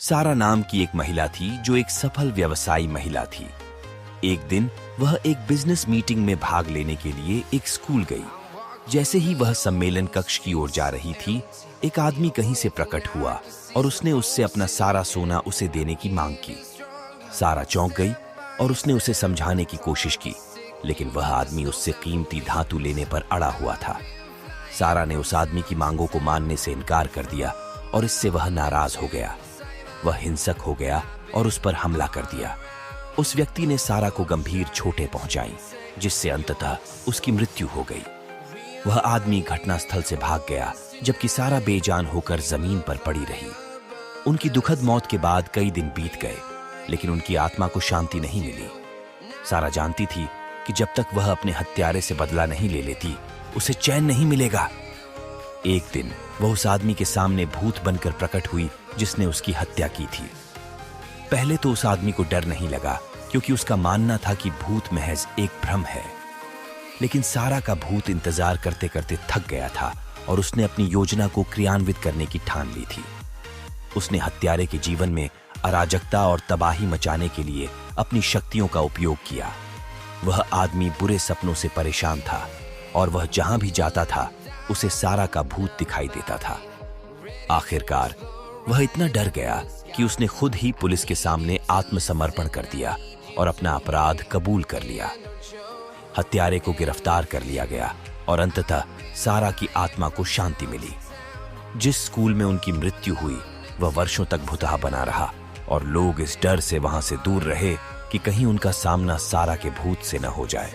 सारा नाम की एक महिला थी जो एक सफल व्यवसायी महिला थी। एक दिन वह एक बिजनेस मीटिंग में भाग लेने के लिए एक स्कूल गई। जैसे ही वह सम्मेलन कक्ष की ओर जा रही थी, एक आदमी कहीं से प्रकट हुआ और उसने उससे अपना सारा सोना उसे देने की मांग की। सारा चौंक गई और उसने उसे समझाने की कोशिश की, लेकिन वह आदमी उससे कीमती धातु लेने पर अड़ा हुआ था। सारा ने उस आदमी की मांगों को मानने से इनकार कर दिया और इससे वह नाराज हो गया। वह हिंसक हो गया और उस पर हमला कर दिया। उस व्यक्ति ने सारा को गंभीर चोटें पहुंचाई, जिससे अंततः उसकी मृत्यु हो गई। वह आदमी घटनास्थल से भाग गया, जबकि सारा बेजान होकर जमीन पर पड़ी रही। उनकी दुखद मौत के बाद कई दिन बीत गए, लेकिन उनकी आत्मा को शांति नहीं मिली। सारा जानती थी कि जब तक वह अपने हत्यारे से बदला नहीं ले लेती, उसे चैन नहीं मिलेगा। एक दिन वह उस आदमी के सामने भूत बनकर प्रकट हुई जिसने उसकी हत्या की थी। पहले तो उस आदमी को डर नहीं लगा, क्योंकि उसका मानना था कि भूत महज एक भ्रम है। लेकिन सारा का भूत इंतजार करते करते थक गया था और उसने अपनी योजना को क्रियान्वित करने की ठान ली थी। उसने हत्यारे के जीवन में अराजकता और तबाही मचाने के लिए अपनी शक्तियों का उपयोग किया। वह आदमी बुरे सपनों से परेशान था और वह जहां भी जाता था उसे सारा का भूत दिखाई देता था। आखिरकार वह इतना डर गया कि उसने खुद ही पुलिस के सामने आत्मसमर्पण कर दिया और अपना अपराध कबूल कर लिया। हत्यारे को गिरफ्तार कर लिया गया और अंततः सारा की आत्मा को शांति मिली। जिस स्कूल में उनकी मृत्यु हुई, वह वर्षों तक भुतहा बना रहा और लोग इस डर से वहां से दूर रहे कि कहीं उनका सामना सारा के भूत से न हो जाए।